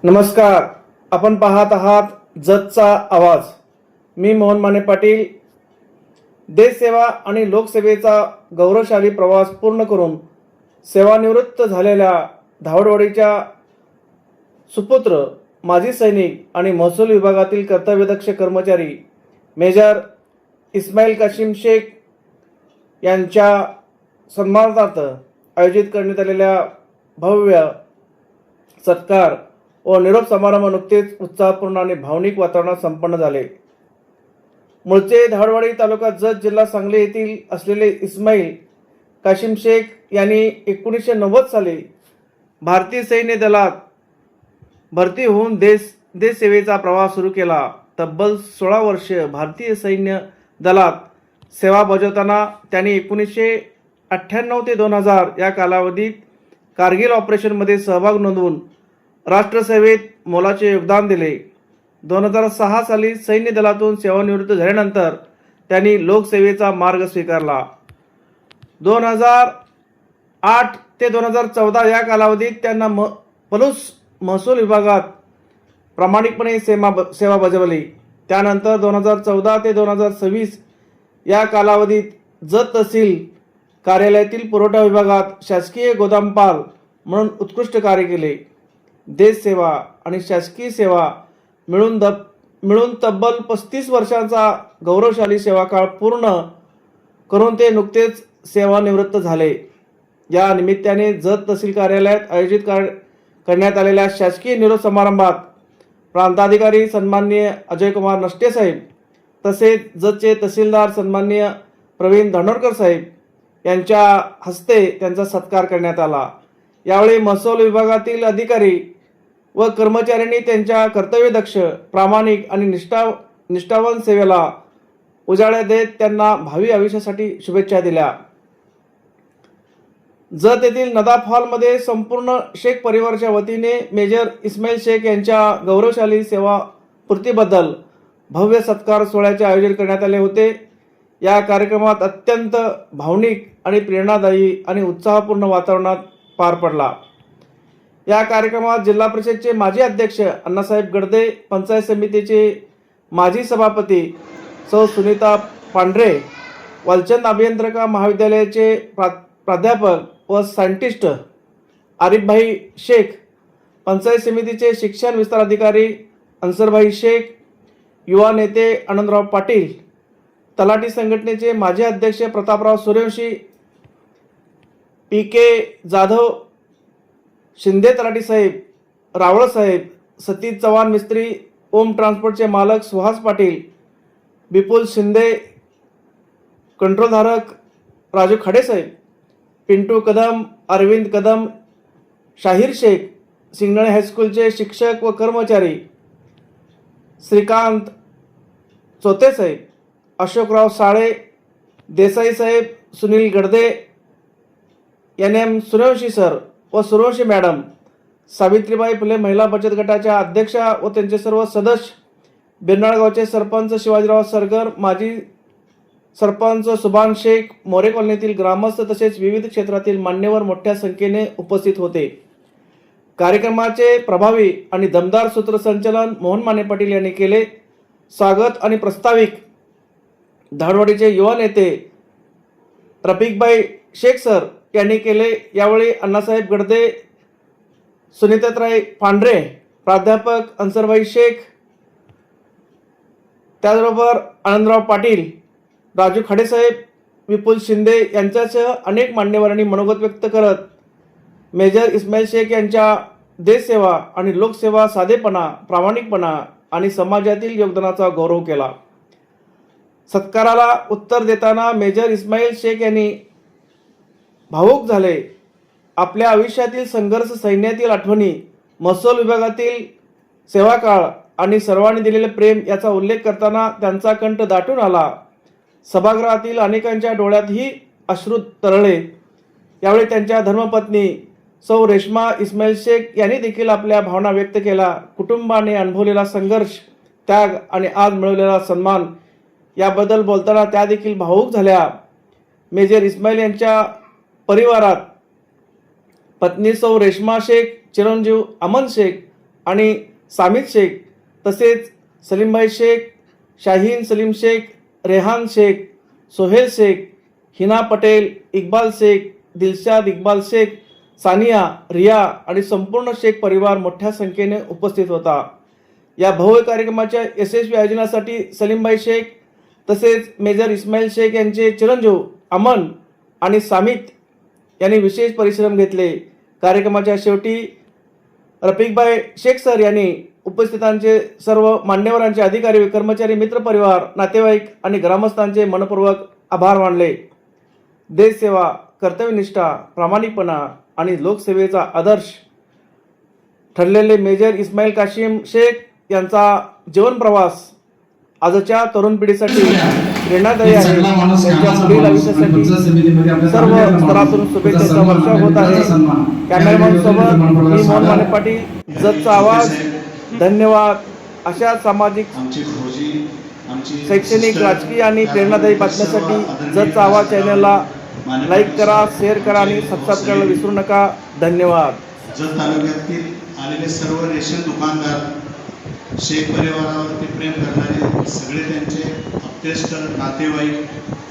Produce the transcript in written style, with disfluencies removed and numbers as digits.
नमस्कार. आपण पाहत आहात जतचा आवाज. मी मोहन माने पाटील. देशसेवा आणि लोकसेवेचा गौरवशाली प्रवास पूर्ण करून सेवानिवृत्त झालेल्या धावडवाडीच्या सुपुत्र, माजी सैनिक आणि महसूल विभागातील कर्तव्यदक्ष कर्मचारी मेजर इस्माईल काशिम शेख यांच्या सन्मानार्थ आयोजित करण्यात आलेल्या भव्य सत्कार व निरोप समारंभ नुकतेच उत्साहपूर्ण आणि भावनिक वातावरणात संपन्न झाले. मूळचे धावडवाडी तालुका जत जिल्हा सांगली येथील असलेले इस्माईल काशिम शेख यांनी 1990 साली भारतीय सैन्य दलात भरती होऊन देशसेवेचा प्रवास सुरू केला. तब्बल 16 वर्ष भारतीय सैन्य दलात सेवा बजावताना त्यांनी 1998 ते 2000 या कालावधीत कारगिल ऑपरेशनमध्ये सहभाग नोंदवून राष्ट्रसेवेत मोलाचे योगदान दिले. 2006 साली सैन्य दलातून सेवानिवृत्त झाल्यानंतर त्यांनी लोकसेवेचा मार्ग स्वीकारला. 2008 ते 2014 या कालावधीत त्यांना पलूस महसूल विभागात प्रामाणिकपणे सेवा बजावली. त्यानंतर 2014 ते 2026 या कालावधीत जत तहसील कार्यालयातील पुरवठा विभागात शासकीय गोदामपाल म्हणून उत्कृष्ट कार्य केले. देशसेवा आणि शासकीय सेवा मिळून तब्बल 35 वर्षांचा गौरवशाली सेवाकाळ पूर्ण करून ते नुकतेच सेवानिवृत्त झाले. या निमित्ताने जत तहसील कार्यालयात आयोजित करण्यात आलेल्या शासकीय निरोप समारंभात प्रांताधिकारी सन्माननीय अजयकुमार नष्टे साहेब तसेच जतचे तहसीलदार सन्माननीय प्रवीण धानोरकर साहेब यांच्या हस्ते त्यांचा सत्कार करण्यात आला. यावेळी महसूल विभागातील अधिकारी व कर्मचाऱ्यांनी त्यांच्या कर्तव्यदक्ष, प्रामाणिक आणि निष्ठावान सेवेला उजाळा देत त्यांना भावी आयुष्यासाठी शुभेच्छा दिल्या. जत येथील नदाफ हॉलमध्ये संपूर्ण शेख परिवाराच्या वतीने मेजर इस्माईल शेख यांच्या गौरवशाली सेवापूर्तीबद्दल भव्य सत्कार सोहळ्याचे आयोजन करण्यात आले होते. या कार्यक्रमात अत्यंत भावनिक आणि प्रेरणादायी आणि उत्साहपूर्ण वातावरणात पार पडला. या कार्यक्रमात जिल्हा परिषदेचे माजी अध्यक्ष अण्णासाहेब गडदे, पंचायत समितीचे माजी सभापती सौ सुनीता पांढरे, वालचंद अभियंत्रिका महाविद्यालयाचे प्राध्यापक व सायंटिस्ट आरिफभाई शेख, पंचायत समितीचे शिक्षण विस्तार अधिकारी अन्सरभाई शेख, युवा नेते आनंदराव पाटील, तलाठी संघटनेचे माजी अध्यक्ष प्रतापराव सूर्यवंशी, PK जाधव, शिंदे तलाठी साहेब, रावळ साहेब, सतीश चव्हाण मिस्त्री, ओम ट्रान्सपोर्टचे मालक सुहास पाटील, विपुल शिंदे, कंट्रोलधारक राजू खाडे साहेब, पिंटू कदम, अरविंद कदम, शाहीर शेख, सिंगणळे हायस्कूलचे शिक्षक व कर्मचारी, श्रीकांत चोते साहेब, अशोकराव साळे, देसाई साहेब, सुनील गडदे, NM सूर्यवंशी सर व सूर्यवंशी मॅडम, सावित्रीबाई फुले महिला बचत गटाच्या अध्यक्षा व त्यांचे सर्व सदस्य, बिरनाळगावचे सरपंच शिवाजीराव सरगर, माजी सरपंच सुभान शेख, मोरे कॉलनीतील ग्रामस्थ तसेच विविध क्षेत्रातील मान्यवर मोठ्या संख्येने उपस्थित होते. कार्यक्रमाचे प्रभावी आणि दमदार सूत्रसंचालन मोहन माने पाटील यांनी केले. स्वागत आणि प्रास्ताविक धावडवाडीचे युवा नेते रफिकभाई शेख सर यांनी केले. यावेळी अण्णासाहेब गडदे, सुनीताताई पांढरे, प्राध्यापक अन्सरभाई शेख, त्याचबरोबर आनंदराव पाटील, राजू खाडेसाहेब, विपुल शिंदे यांच्यासह अनेक मान्यवरांनी मनोगत व्यक्त करत मेजर इस्माईल शेख यांच्या देशसेवा आणि लोकसेवा, साधेपणा, प्रामाणिकपणा आणि समाजातील योगदानाचा गौरव केला. सत्काराला उत्तर देताना मेजर इस्माईल शेख यांनी भावूक झाले. आपल्या आयुष्यातील संघर्ष, सैन्यातील आठवणी, महसूल विभागातील सेवाकाळ आणि सर्वांनी दिलेले प्रेम याचा उल्लेख करताना त्यांचा कंठ दाटून आला. सभागृहातील अनेकांच्या डोळ्यातही अश्रू तरळले. यावेळी त्यांच्या धर्मपत्नी सौ रेश्मा इस्माईल शेख यांनी देखील आपल्या भावना व्यक्त केल्या. कुटुंबाने अनुभवलेला संघर्ष, त्याग आणि आज मिळवलेला सन्मान याबद्दल बोलताना त्या देखील भावूक झाल्या. मेजर इस्माईल यांच्या परिवारात पत्नी सौ रेश्मा शेख, चिरंजीव अमन शेख आणि सामिद शेख, तसेच सलीमभाई शेख, शाहीन सलीम शेख, रेहान शेख, सोहेल शेख, हिना पटेल, इक्बाल शेख, दिलशाद इक्बाल शेख, सानिया, रिया आणि संपूर्ण शेख परिवार मोठ्या संख्येने उपस्थित होता. या भव्य कार्यक्रमाच्या यशस्वी आयोजनासाठी सलीमभाई शेख तसेच मेजर इस्माईल शेख यांचे चिरंजीव अमन आणि सामित यांनी विशेष परिश्रम घेतले. कार्यक्रमाच्या शेवटी रफिकभाई शेख सर यांनी उपस्थितांचे सर्व मान्यवरांचे, अधिकारी, कर्मचारी, मित्रपरिवार, नातेवाईक आणि ग्रामस्थांचे मनपूर्वक आभार मानले. देशसेवा, कर्तव्यनिष्ठा, प्रामाणिकपणा आणि लोकसेवेचा आदर्श ठरलेले मेजर इस्माईल काशिम शेख यांचा जीवन प्रवास आजच्या तरुण पिढीसाठी प्रेरणादायी आहे. त्यांच्या पुढील आयुष्यासाठी सर्व स्तरातून शुभेच्छांचा वर्षाव होत आहे. कॅमेरामॅन सोबत मी मोहन माने पाटील, जतचा आवाज. धन्यवाद. अशा सामाजिक, शैक्षणिक, राजकीय आणि प्रेरणादायी बातम्यांसाठी जतचा आवाज चॅनलला लाईक करा, शेअर करा आणि सबस्क्राईब करायला विसरू नका. धन्यवाद. जत तालुक्यातील आलेले सर्व रेशन दुकानदार, शेख परिवारावरती प्रेम करणारे सगळे, त्यांचे आप्तेष्ट, नातेवाईक